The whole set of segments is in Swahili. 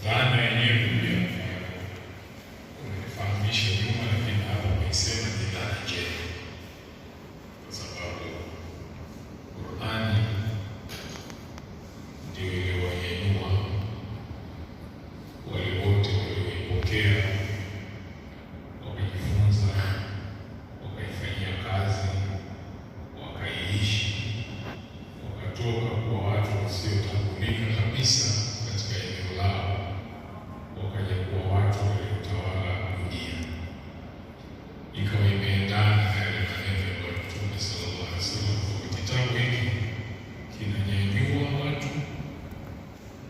dhana yenyewe pia kunifahamisha nyuma, lakini hapo umesema ni dhana njema, kwa sababu Qur'ani ndio iliyowainua wale wote walioipokea, wakajifunza, wakaifanyia kazi, wakaiishi, wakatoka kwa watu wasiotambulika kabisa katika eneo lao, wakaja kuwa watu waliotawala dunia. Ikawa imeendana na yale maneno ya Mtume sallallahu alaihi wasallam kwa kitabu hiki kinanyanyua watu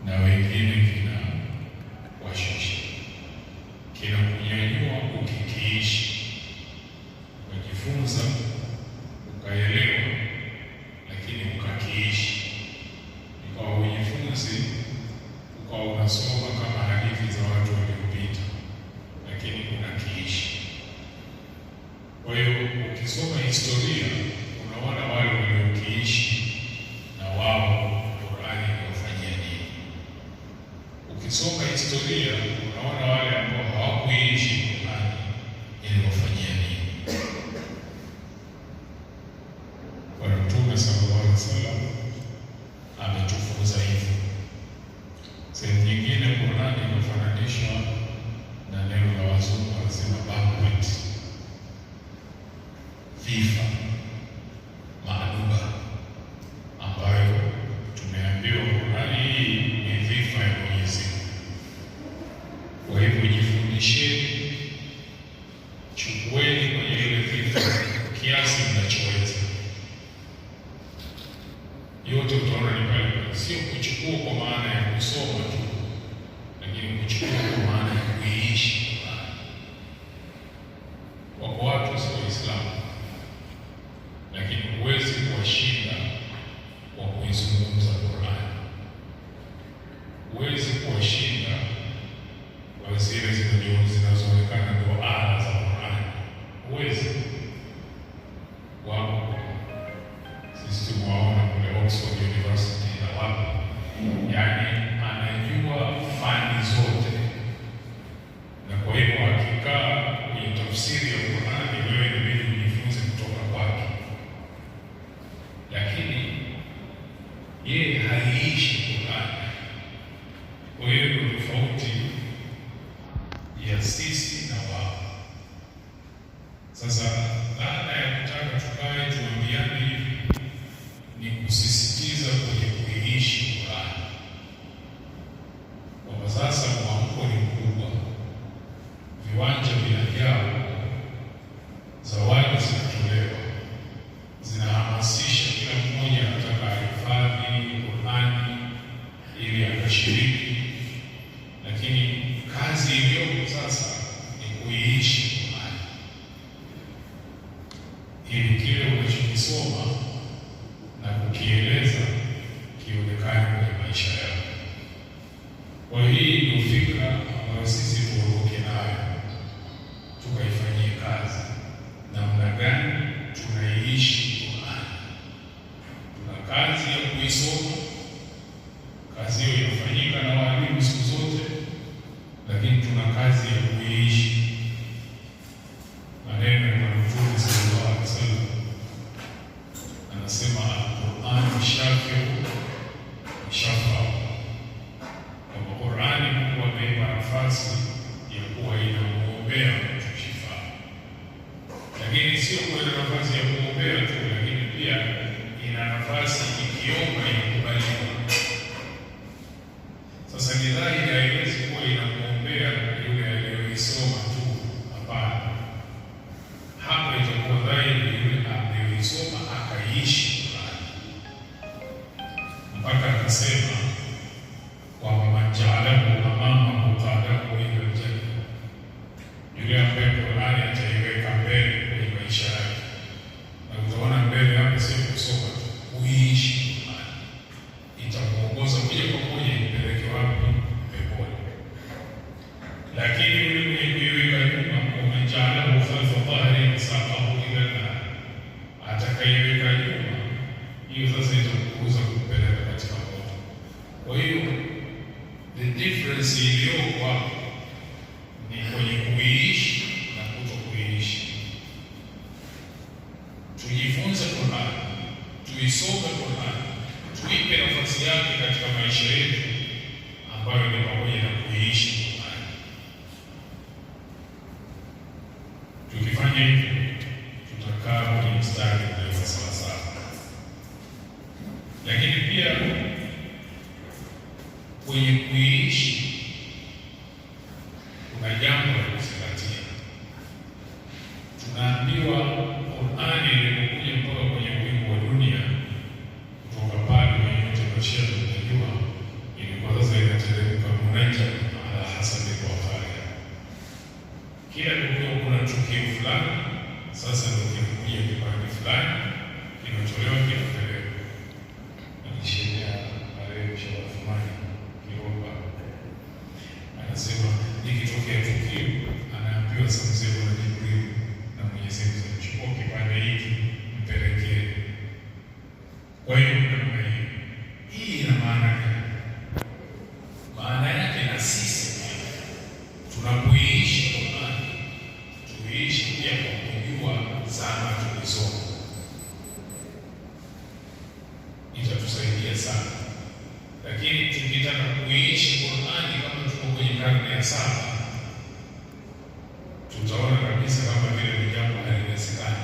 na wengine kinawashusha. Kinakunyanyua ukikiishi, ukajifunza, ukaelewa, lakini ukakiishi. Ikawa ujifunzi, ukawa unasoma kama hadithi za watu waliopita, lakini unakiishi. Kwa hiyo ukisoma historia unaona wale waliokiishi na wao Qur'ani inawafanyia nini. Ukisoma historia unaona wale ambao hawakuishi Qur'ani inawafanyia nini. Bwana Mtume sallallahu alaihi wasallam ametufunza hivyo. Sehemu nyingine Qur'ani imefananishwa na neno la wazungu wanasema banquet, dhifa, maaduba, ambayo tumeambiwa Qur'ani hii ni dhifa ya Mwenyezi Mungu. Kwa hivyo jifundisheni, chukueni kwenye ile dhifa kiasi mnachoweza. Yote utaona ni pale, sio kuchukua kwa maana ya kusoma tu, lakini kuchukua kwa maana ya kuiishi Qur'ani. Wako watu sio Waislamu, lakini huwezi kuwashinda kwa kuizungumza Qur'ani. Huwezi kuwashinda kwa zile zinazoonekana ndio ala za Qur'ani. Huwezi. Wao sisi tumewaona kule Oxford University na wapi, yaani anajua fani zote, na kwa hivyo akikaa kwenye tafsiri ya Qur'ani wewe inabidi ujifunze kutoka kwake, lakini yeye haiishi Qur'ani. Kwa hiyo ni tofauti ya sisi na wao. Sasa baada ya kutaka tukae tuambiane hivi ni kusisitiza kwenye kuiishi Qur'ani, kwamba sasa mwamko ni mkubwa, viwanja vinajaa, zawadi zinatolewa, zinahamasisha kila mmoja anataka ahifadhi Qur'ani ili akashiriki, lakini kazi iliyopo sasa ni kuiishi Qur'ani ili kile unachokisoma na kukieleza kionekane kwenye maisha yao. Kwa hii ndio fikra ambayo sisi tuondoke nayo, tukaifanyie kazi. Namna gani tunaiishi Qur'ani? Tuna kazi ya kuisoma, kazi hiyo inafanyika na walimu siku zote, lakini tuna kazi ya kuiishi. Maneno ya Mtume sallallahu alaihi wasallam anasema Qur'ani shafa, kwamba Qur'ani Mungu ameipa nafasi ya kuwa inamuombea mtu shifa, lakini sio kwa nafasi ya kuombea tu, lakini pia ina nafasi ikiomba inakubaliwa. Sasa ni dhahiri haiwezi kuwa inamuombea yule aliyoisoma tu, hapana. Hapa itakuwa dhahiri yule aliyoisoma akaiishi Qur'ani, mpaka akasema kwamba man ja'alahu amamahu qadahu ila al-janna, yule ambaye Qur'ani ataiweka mbele kwenye maisha yake. Na utaona mbele hapa sio kusoma tu, kuiishi Qur'ani itamuongoza moja kwa moja impeleke wapi? Peponi. Lakini yule mwenye kuiweka nyuma, man ja'alahu khalfa dhahri saqahu ila an-nar, atakaiweka nyuma, hiyo sasa itakuuza kupeleka katika moto. Kwa hiyo the difference iliyo ambayo ni pamoja na kuiishi Qur'ani. Tukifanya hivyo tutakaa kwenye mstari ulio sawasawa. Lakini pia kwenye kuiishi kuna jambo la kuzingatia. Tunaambiwa Qur'ani ilipokuja mpaka kwenye wingu wa dunia, kutoka pale kwenye mashia tunajua ilikuwa sasa inateremka munajjam ala hasabi waqa'a. Kila kukiwa kuna tukio fulani, sasa ndio kinakuja kipande fulani kinatolewa kinapelekwa. Nikishiria pale Shawafumani Kiroba anasema nikitokea tukio anaambiwa sasa mzee wa Jibril na Mwenyezi Mungu amechukua kipande hiki mpelekee. Kwa hiyo namna hii ina maana gani? Maana yake na sisi tunapoishi Qur'ani tuishi pia kwa kujua zama tulizomo. Itatusaidia sana. Lakini tukitaka kuishi Qur'ani kama tuko kwenye karne ya 7, tutaona kabisa kama vile ni jambo haliwezekani.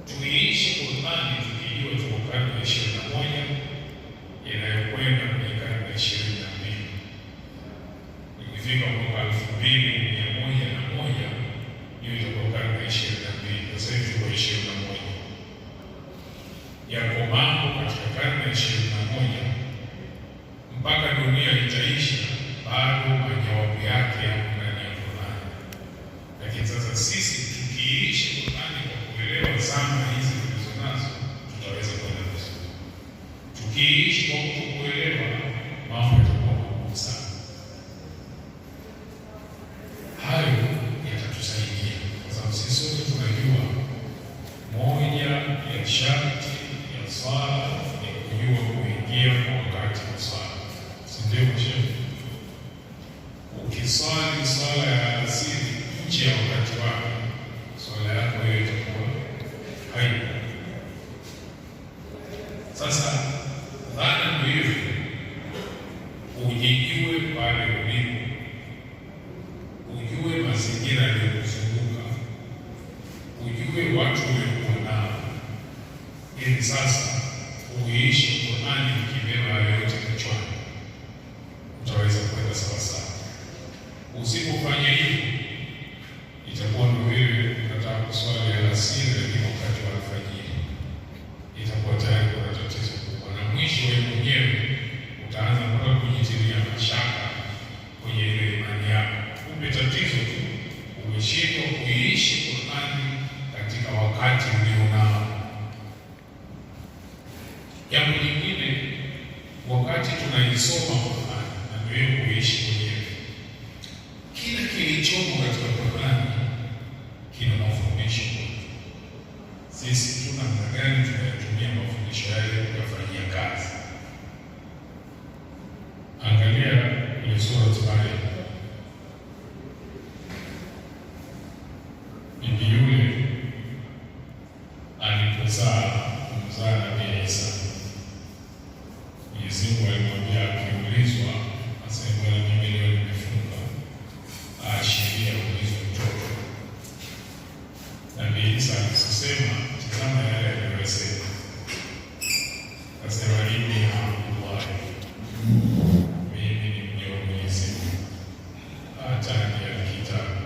Tuishi Qur'ani tukijua tuko karne ya 21 inayokwenda kwenye karne ya 22. Ikifika mwaka 2101 hiyo itakuwa karne ya 22. Sasa hivi tuko 21. Yako mambo katika karne ya 21 mpaka dunia itaisha, bado majawabu yake yako ndani ya Qur'ani. Lakini sasa sisi tukiishi Qur'ani kwa kuelewa zama hizi tulizo nazo, tutaweza kwenda vizuri. Tukiishi kwa kutokuelewa, mambo yatakuwa magumu sana. Hayo yatatusaidia kwa sababu sisi sote tunajua moja ya sharti ya swala ni kujua kuingia kwa wakati wa swala. Si ndio mshehe? Ukiswali swala ya alasiri nje ya wakati wake, swala yako hiyo itakuwa haipo. Sasa dhana ndio hiyo, ujijue pale ulipo, ujue mazingira yanayokuzunguka, ujue watu uliokuwa nao, ili sasa uishi Qur'ani ukibeba hayo yote kichwani, utaweza kwenda sawasawa. Usipofanya hivyo, itakuwa ndio wewe unataka kuswali alasiri, lakini wakati wa alfajiri itakuwa tayari kuna tatizo kubwa, na mwisho wewe mwenyewe utaanza mpaka kujitilia mashaka kwenye ile imani yako. Kumbe tatizo tu umeshindwa kuishi Qur'ani katika wakati ulionao. Jambo lingine, wakati tunaisoma Qur'ani na ndio kuishi mwenyewe, kila kilichomo katika Qur'ani kina mafundisho. Sisi tuna namna gani tunayatumia mafundisho yale kuyafanyia kazi? Angalia kwenye sura Maryam. Bibi yule alipozaa Nabii Isa, Mwenyezi Mungu alimwambia akiulizwa, asema na mimi leo nimefunga, aashiria ulizwe mtoto. Nabii Isa alisema, tazama yale aliyosema. Asema inni Abdullah, mimi ni mja wa Mwenyezi Mungu. Atani alkitabu,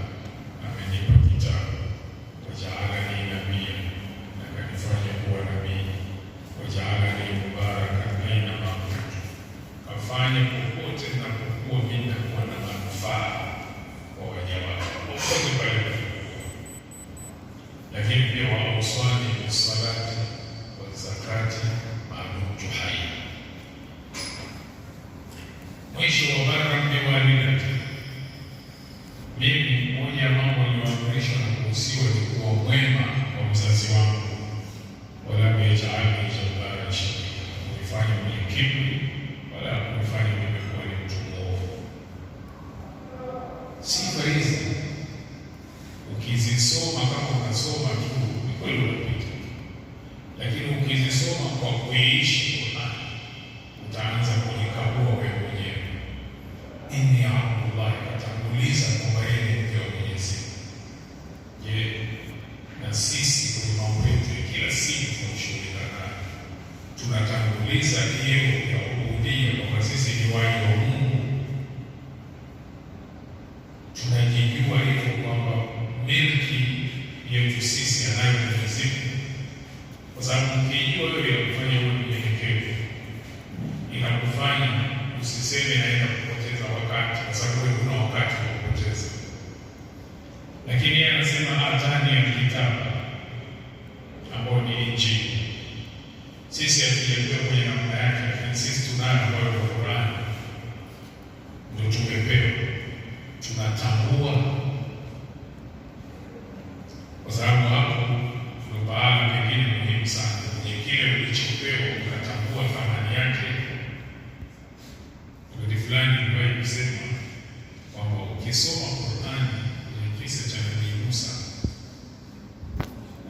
amenipa kitabu. Wajaalani nabiyya, na kanifanya kuwa nabii. Wajaalani mubarakan aina kuntu, kafanya popote ninapokuwa mimi nakuwa na manufaa kwa waja wake popote pale ninapokuwa. Lakini pia wauswani bisalati wa zakati ma dumtu hayya. Mwisho wa barran biwalidati, mimi moja ya mambo niliyoamrishwa na kuhusiwa ni kuwa mwema kwa mzazi wangu. Wala yaj'alni jabbaran shaqiyya, kunifanya mwenye kiburi wala kunifanya mimi kuwa ni mtu mwovu. Sifa hizi ukizisoma kama unasoma tu ni kweli unapita, lakini ukizisoma kwa kuishi Qur'ani utaanza kujikagua wewe mwenyewe. usiseme naenda kupoteza wakati, kwa sababu wewe una wakati wa kupoteza. Lakini yeye anasema atani ya kitabu ambao ni Injili. Sisi hatujapewa kwenye namna yake, lakini sisi tunayo ambayo ni Qur'ani. Ndio tumepewa, tunatambua, kwa sababu hapo ndio baada pengine muhimu sana kwenye kile ulichopewa, ukatambua thamani yake. Wakati fulani niliwahi kusema kwamba ukisoma Qur'ani kwenye kisa cha Nabii Musa,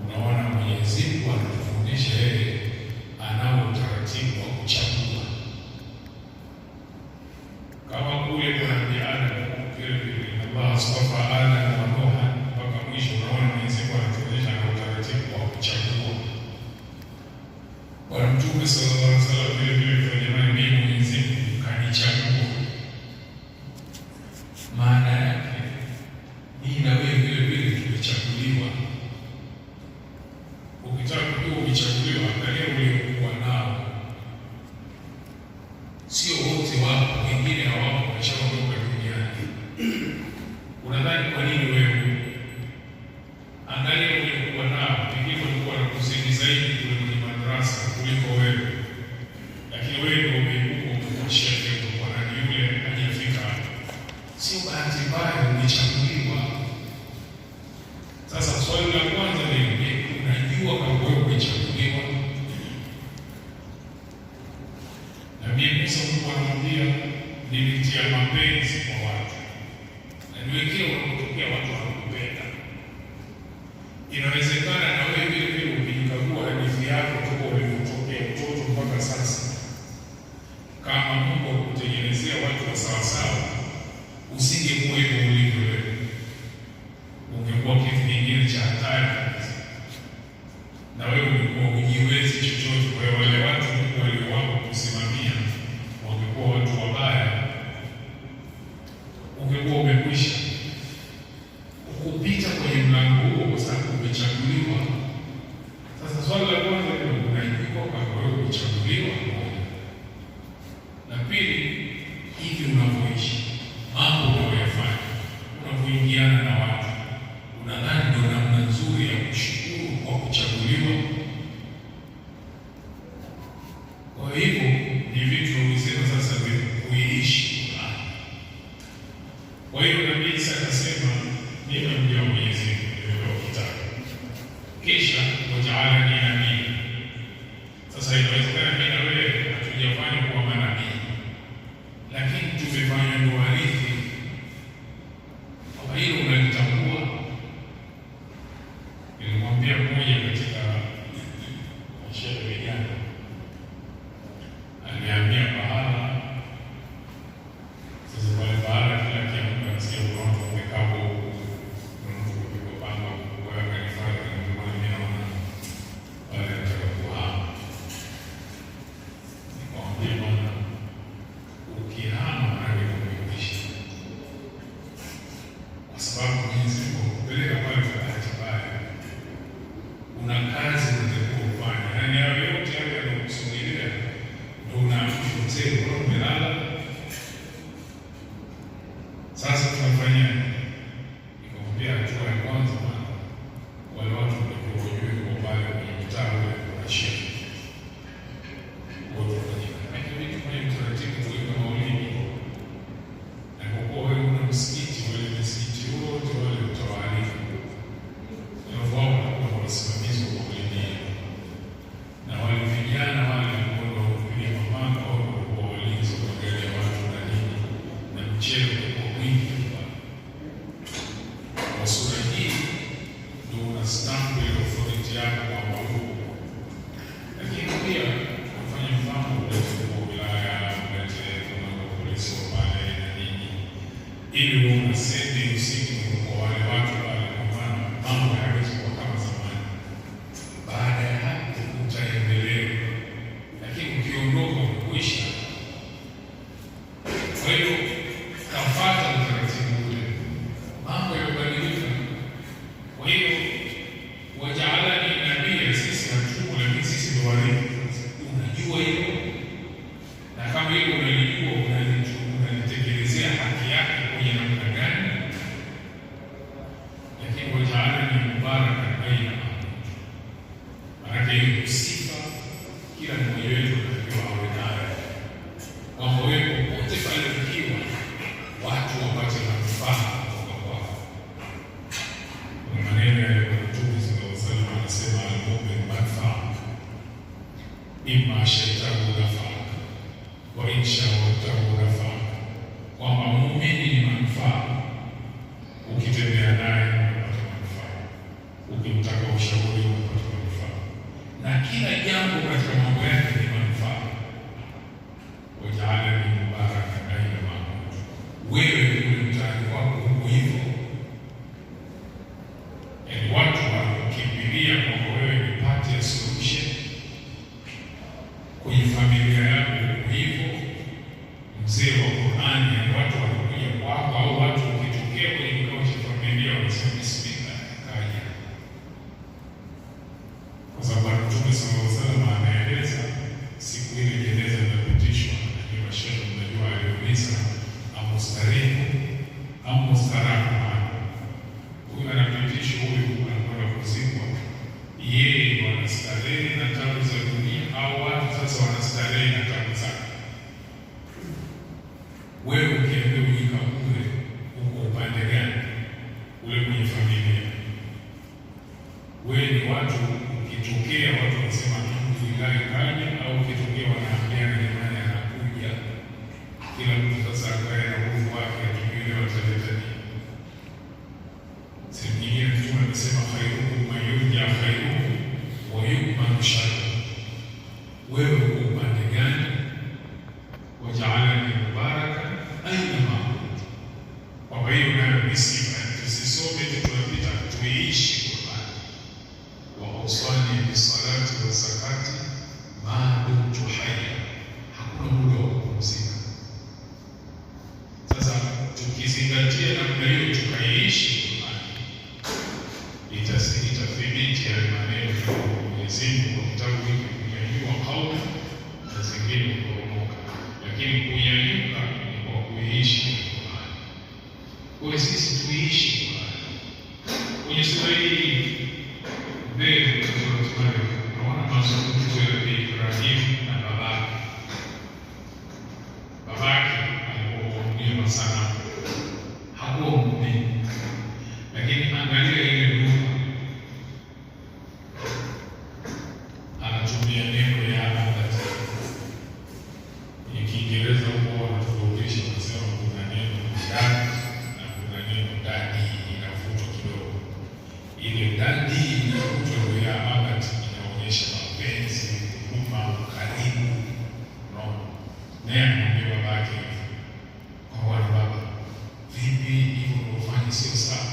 unaona Mwenyezi Mungu anatufundisha yeye anao utaratibu wa kuchagua. Kama kule kwa Nabii Adam, kile Allah aswafa Adam wa Nuh mpaka mwisho, unaona Mwenyezi Mungu anatuonyesha ana utaratibu wa kuchagua. Bwana Mtume sallallahu alaihi wasallam vile vile kwa jamani, mimi Mwenyezi Mungu kanichagua. Maana yake hii na wewe vile vile tumechaguliwa. Ukitaka kujua umechaguliwa, angalia uliokuwa nao. Sio wote wapo, wengine hawapo, wameshaondoka duniani. Unadhani kwa nini wewe? Angalia uliokuwa nao, pengine walikuwa na kuzidi zaidi kule kwenye madrasa kuliko wewe, lakini wewe ndio umeibuka umekuwa shehe, umekuwa na yule hajafika. Sio bahati mbaya, umechaguliwa. Sasa swali la kwanza ni unajua kama wewe umechaguliwa? Nabii Musa Mungu anamwambia nilitia mapenzi kwa watu, na niwekea wanapotokea watu wanakupenda. Inawezekana na wewe vile vile ukijikagua hadithi yako toka ulipotokea mtoto mpaka sasa, kama Mungu akutengenezea watu wa sawasawa, usingekuwa hivyo ulivyo wewe, ungekuwa kitu kingine cha hatari kabisa, na wewe ungekuwa hujiwezi chochote. Kwa hiyo wale watu waliowapo kusimamia wangekuwa watu wabaya, ungekuwa umekwisha kupita kwenye mlango huo, kwa sababu umechaguliwa. Sasa swali la kwanza ni unajua kama wewe umechaguliwa? Na pili, hivi unavyoishi, mambo unayoyafanya, unavyoingiana na watu, unadhani ndio namna nzuri ya kushukuru kwa kuchaguliwa? Kwa hivyo ni vitu vizima sasa kuiishi. Kwa hiyo Nabii Isa akasema mimi mja Mwenyezi Mungu nimepewa kitabu, kisha wajaalani nabii. Sasa inawezekana mimi na wewe hatujafanya kuwa manabii, lakini tumefanya ndio warithi. Kwa hiyo unalitambua. Nilimwambia mmoja katika mashairi vijana, aliambia bahala, sasa pale bahala kila kiamka nasikia watu wamekaa huko, mtu kupigwa panga kwa kanifanya na mwana mimi naona wale nataka kuhama. Nikamwambia bwana, ukihama maana umekwisha, kwa sababu Mwenyezi Mungu akupeleka pale kwa bahati mbaya, una kazi unatakiwa ufanye. Yaani hayo yote yale yanakusubiria ndio unaamshwa mzee, kwa umelala. Sasa tunafanya nikamwambia hatua ya kwanza, wale watu ndio wajue kwa pale kwenye mtaa ule kuna shehe wote wanajifanya vitu kwenye utaratibu tuweka maulidi, na kwa kuwa wewe una msikiti, wale msikiti wote wale utawaalika, na wao wanakuwa wasimamizi wa maulidi, na wale vijana wale ambao wanapiga mapanga au wanakuwa walinzi wa magari ya watu na nini, na mchele kwa wingi. Kwa sura hii ndio una stamp ile authority yako kwamba huko. Lakini pia kufanya mfano ulete kwa wilaya, ulete kwa polisi wa pale na nini, ili uwe unasende usiku kwa wale watu wale, kwa maana mambo hayawezi kuwa kama zamani. Baada ya hapo utaendelea, lakini ukiondoka kuisha. Kwa hiyo kafata utaratibu ule, mambo yabadilika. Kwa hiyo wajaalani nabii, sisi hatuko, lakini sisi ndio warithi. Unajua hilo, na kama hilo unalijua kitabu unafaa kwamba muumini ni manufaa. Ukitembea naye unapata manufaa, ukimtaka ushauri unapata manufaa, na kila jambo katika mambo yake ni manufaa. Wajaalani mubaraka aina maabudu. Wewe ule mtaani wako huko hivyo, yaani watu wakukimbilia kwamba wewe ni part ya solution kwenye familia yako huko hivyo. Mzee wa Qur'ani, watu wanakuja kwako, au watu ukitokea kwenye kikao cha familia wanasema bismillah, kaja. Kwa sababu Mtume sallallahu alaihi wasallam anaeleza siku ile jeneza linapitishwa, na mashehe mnajua aliuliza amustarihu au mustarahu. Huyu anapitishwa, huyu anakwenda kuzikwa, yeye ndo anastarehe na tabu za dunia, au watu sasa wanastarehe na tabu zake? Wewe ukiambia ujikabure, uko upande gani? Ule kwenye familia, wewe ni watu, ukitokea watu wanasema alhamdulillah kaja, au ukitokea wanaambiana jamani anakuja, kila mtu sasa akae na nguvu wake, atujue wataleta nini. Sehemu nyingine Mtume amesema khairukum man yurja khairukum wa yukman sharrukum. Wewe uko upande gani? Wajaalani mubaraka aina maabudu. Kwa hiyo nayo ni sifa, tusisome tunapita, tuiishi Qur'ani. Wa uswani bisalati wa zakati ma dumtu hayya, hakuna muda wa kupumzika. Sasa tukizingatia namna hiyo tukaiishi Qur'ani, itathibiti yale maneno ya Mwenyezi Mungu kwa kitabu hiki, kunyanyua kauli na zingine kuporomoka, lakini kunyanyuka ni kwa kuiishi Qur'ani. Kwa sisi tuiishi Qur'ani. Kwenye sura hii mbele tunaona mazungumzo ya Ibrahim na babake. Babake alikuwa muumini sana, hakuwa muumini, lakini angalia ile lugha, anatumia neno ya abad. Kwenye Kiingereza huko wanatofautisha, wanasema kuna neno ndani na kuna neno ndani, inavutwa kidogo. Ile ndani inavutwa ndio ya abad, inaonyesha mapenzi, huruma, ukarimu. Neno ndio babake kwa wana baba, vipi hivyo unafanya sio sawa?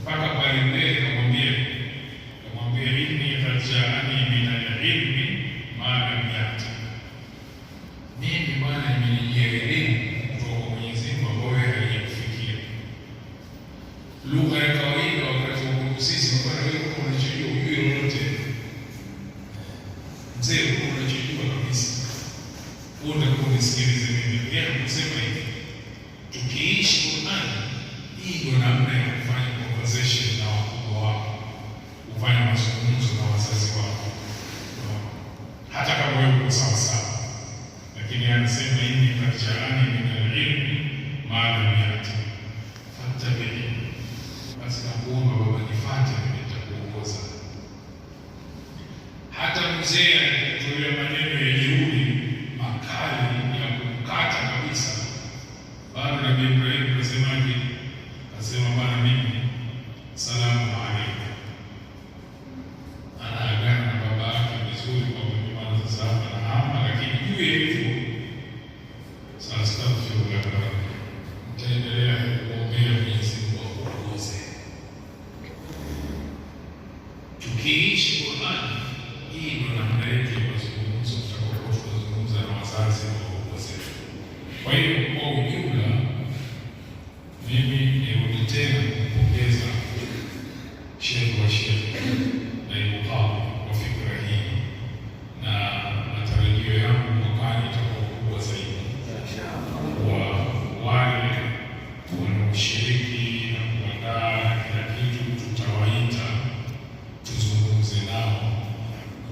Mpaka pale mbele kamwambia inni tajaani min al-ilmi ma lam ya'ti. Mimi bwana nimenijia elimu kutoka kwa Mwenyezi Mungu ambayo haijakufikia. Lugha ya kawaida wakati wa sisi bwana, wewe kama unachojua ujue lolote. Mzee wewe unachojua kabisa, unataka unisikilize mimi. Yeye anasema hivi, tukiishi Qur'ani, hii ndio namna ya kufanya conversation na wakubwa wako, kufanya mazungumzo na wazazi wako, hata kama wewe uko sawa sawa. Lakini anasema inni tajaani min al-ilmi ma lam ya'ti fattabi'ni, basi nakuomba baba nifuate, nitakuongoza. Hata mzee alitoa maneno ya jeuri makali ya kumkata kabisa, bado Nabii Ibrahim kasemaje? Kasema bwana, mimi salamu alaykum. Anaagana na baba yake vizuri kwa mwana. Sasa anaama, lakini juu ya hivyo sasa mtaendelea kuombea Mwenyezi Mungu akuongoze. Tukiishi Qur'ani, hii ndio namna yetu ya mazungumzo, tutakapokuwa tunazungumza na wazazi na wakubwa zetu. Kwa hiyo kwa ujumla, mimi nirudi tena kumpongeza Sheikh wa Sheikh na Ibukawi kwa fikra hii, na matarajio yangu mwakani itakuwa kubwa zaidi kwa wale wanaoshiriki na kuandaa kila kitu. Tutawaita tuzungumze nao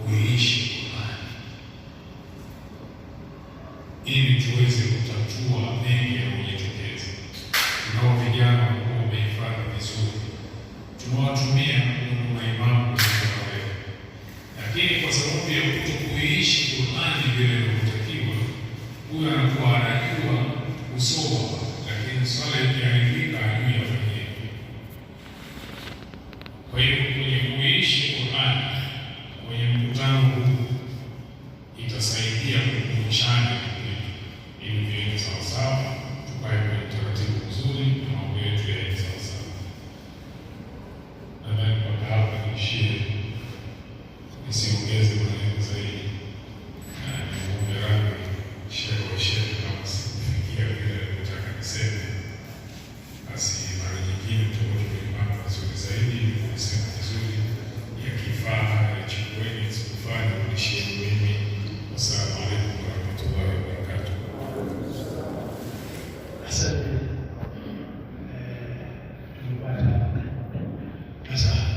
kuiishi Qur'ani ili tuweze kutatua mengi yanayojitokeza. Tunao vijana ambao wamehifadhi vizuri, tunawatumia kama maimamu wewe, lakini kwa sababu ya kutokuiishi Qur'ani vile inavyotakiwa, huyo Sasa